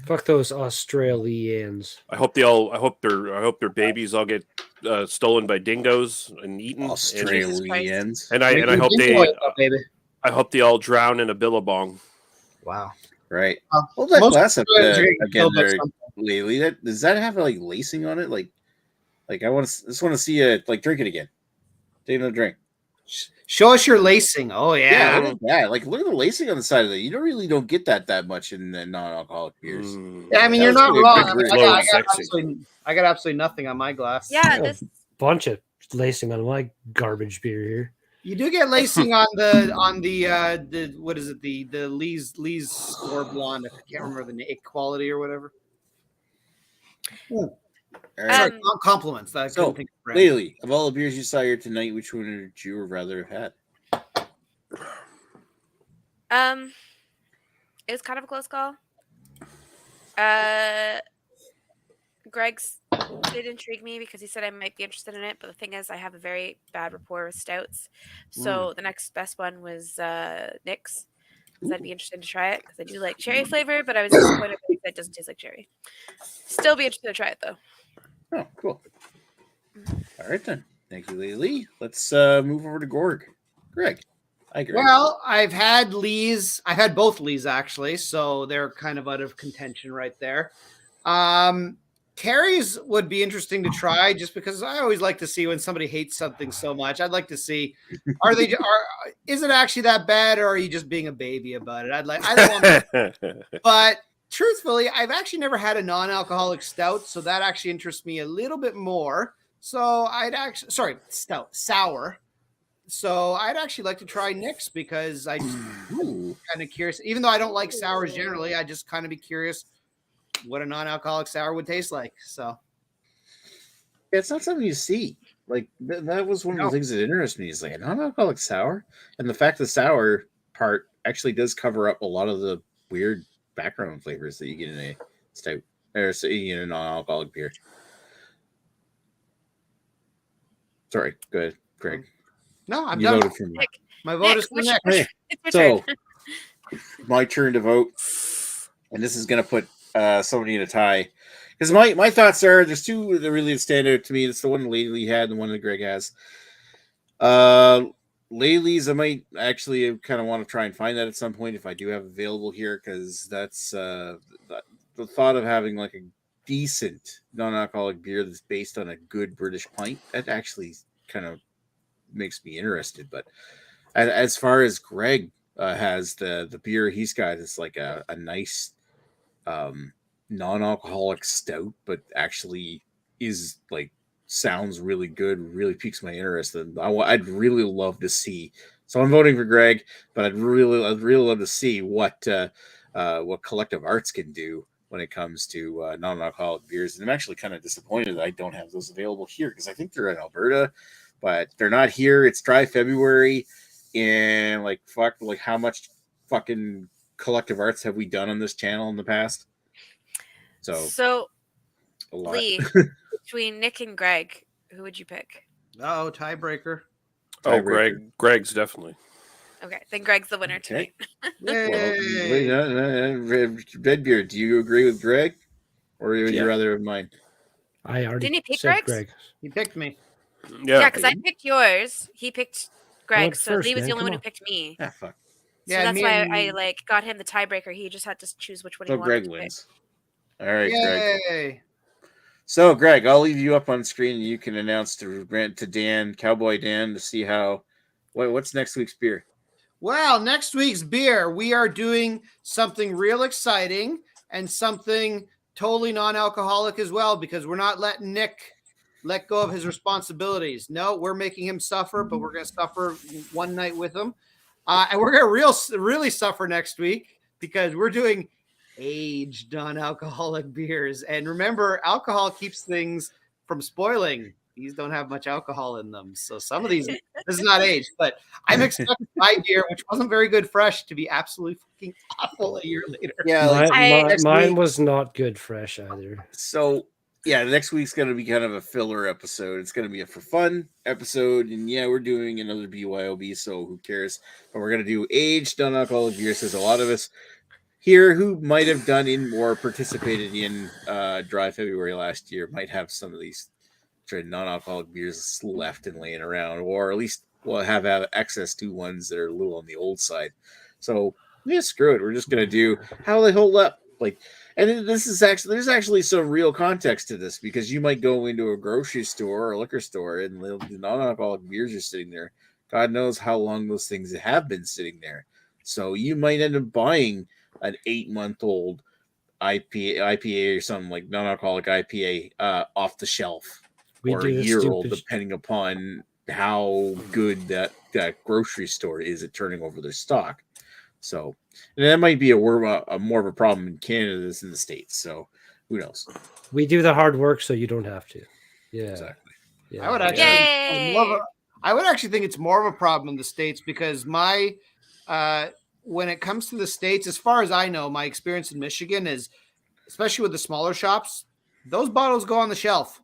A: Fuck those Australians.
D: I hope their babies all get stolen by dingoes and eaten.
B: Australians.
D: And I hope I hope they all drown in a billabong.
C: Wow.
B: Right. Hold that glass up again there, Lately. Does that have like lacing on it? Like I just want to see it. Like, drink it again. Take another drink.
C: Show us your lacing. Oh yeah.
B: Look at that. Like, look at the lacing on the side of it. You don't get that much in the non-alcoholic beers.
C: Yeah, I mean, you're not wrong. I got absolutely nothing on my glass.
E: Yeah, this
A: bunch of lacing on my garbage beer here.
C: You do get lacing on the what is it, the Lee's Score Blonde. I can't remember the Equality or whatever. Sorry, compliments. That I couldn't think of.
B: Lately, of all the beers you saw here tonight, which one would you rather have
E: had? It was kind of a close call. Greg's did intrigue me because he said I might be interested in it, but the thing is, I have a very bad rapport with stouts. So the next best one was Nick's, because I'd be interested to try it because I do like cherry flavor, but I was disappointed that it doesn't taste like cherry. Still be interested to try it though.
B: Oh, cool. All right then. Thank you, Lee. Let's move over to Greg. Hi, Greg.
C: Well, I've had Lee's. I've had both Lee's actually, so they're kind of out of contention right there. Carrie's would be interesting to try just because I always like to see when somebody hates something so much. I'd like to see, is it actually that bad, or are you just being a baby about it? I don't want but truthfully, I've actually never had a non-alcoholic stout, so that actually interests me a little bit more. So sour. So I'd actually like to try Nick's because I just kind of curious. Even though I don't like sours generally, I just kind of be curious what a non-alcoholic sour would taste like. So
B: it's not something you see. Like that was one of the things that interested me. Is like a non-alcoholic sour, and the fact the sour part actually does cover up a lot of the weird background flavors that you get in a stout or in a non-alcoholic beer. Sorry, go ahead, Greg.
C: No, I'm
B: done.
C: Voted for me. My vote is for Nick.
B: Hey, so my turn to vote, and this is going to put somebody in a tie because my thoughts are there's two that really stand out to me. It's the one Lately had and the one that Greg has. Lately's I might actually kind of want to try and find that at some point if I do have available here, because that's the thought of having like a decent non-alcoholic beer that's based on a good British pint, that actually kind of makes me interested. But as far as Greg has the beer he's got, it's like a nice non-alcoholic stout, but actually is like sounds really good, really piques my interest, and I'd really love to see. So I'm voting for Greg, but I'd really love to see what Collective Arts can do when it comes to non-alcoholic beers. And I'm actually kind of disappointed that I don't have those available here because I think they're in Alberta, but they're not here. It's Dry February, and how much fucking Collective Arts have we done on this channel in the past?
E: So
B: a lot.
E: Lee, between Nick and Greg, who would you pick?
C: Oh, tiebreaker.
D: Greg's definitely.
E: Okay, then Greg's the winner tonight.
B: Redbeard, do you agree with Greg, or would you rather have mine?
A: I already
E: didn't he pick
A: Greg.
C: He picked me.
E: Yeah, because I picked yours. He picked Greg, so
A: first,
E: Lee was the only one
A: on.
E: who picked me.
B: Ah, fuck.
E: So that's why I got him the tiebreaker. He just had to choose which one he wanted.
B: Greg
E: to
B: wins.
E: Pick.
B: All right,
C: Yay.
B: Greg. So, Greg, I'll leave you up on screen, and you can announce to Dan, Cowboy Dan, to see what's next week's beer.
C: Well, next week's beer, we are doing something real exciting and something totally non-alcoholic as well, because we're not letting Nick let go of his responsibilities. No, we're making him suffer, but we're going to suffer one night with him. And we're going to really suffer next week because we're doing aged non-alcoholic beers. And remember, alcohol keeps things from spoiling. These don't have much alcohol in them. So some of these, this is not aged, but I'm expecting my beer, which wasn't very good fresh, to be absolutely fucking awful a year later.
B: Yeah,
A: mine was not good fresh either.
B: So, yeah, next week's going to be kind of a filler episode. It's going to be a for fun episode. And yeah, we're doing another BYOB, so who cares? But we're going to do aged non-alcoholic beers because a lot of us here who might have done in or participated in Dry February last year might have some of these non-alcoholic beers left and laying around, or at least will have access to ones that are a little on the old side. So yeah, screw it. We're just gonna do how they hold up. Like, and this is actually there's actually some real context to this, because you might go into a grocery store or a liquor store and the non-alcoholic beers are sitting there. God knows how long those things have been sitting there. So you might end up buying an 8-month-old IPA or something like non-alcoholic IPA off the shelf, or a year-old, depending upon how good that grocery store is at turning over their stock. So, and that might be more of a problem in Canada than in the States. So, who knows?
A: We do the hard work so you don't have to. Yeah,
B: exactly.
A: Yeah.
C: I would actually think it's more of a problem in the States, because when it comes to the States, as far as I know, my experience in Michigan is, especially with the smaller shops, those bottles go on the shelf.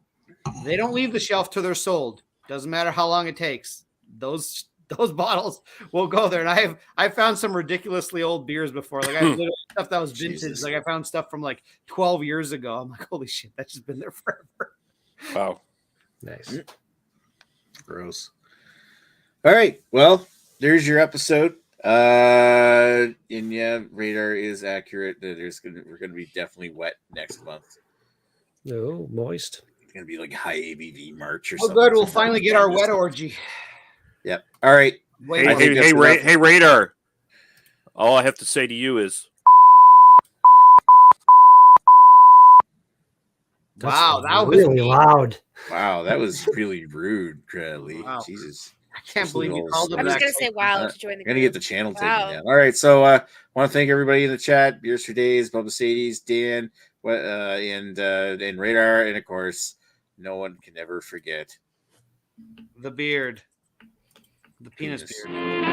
C: They don't leave the shelf till they're sold. Doesn't matter how long it takes. Those bottles will go there. And I found some ridiculously old beers before. Like I literally stuff that was vintage. Jesus. Like I found stuff from like 12 years ago. I'm like, holy shit, that's just been there forever.
D: Wow.
A: Nice.
B: Gross. All right. Well, there's your episode. And yeah, radar is accurate. We're gonna be definitely wet next month.
A: No, moist.
B: It's gonna be like high ABV March or
C: something. Oh, good. We'll finally get our wet orgy.
B: Yep. All right.
D: Hey, radar. All I have to say to you is,
C: wow, that was
A: really loud.
B: Wow, that was really rude, Lee.
C: Wow.
B: Jesus.
C: I can't believe you called him.
E: I'm just gonna say wow to join the group.
B: Gonna get the channel taken down. All right, so want to thank everybody in the chat: Beers for Days, Bubba Sadie's, Dan, and Radar, and of course, no one can ever forget
C: the beard, the penis beard.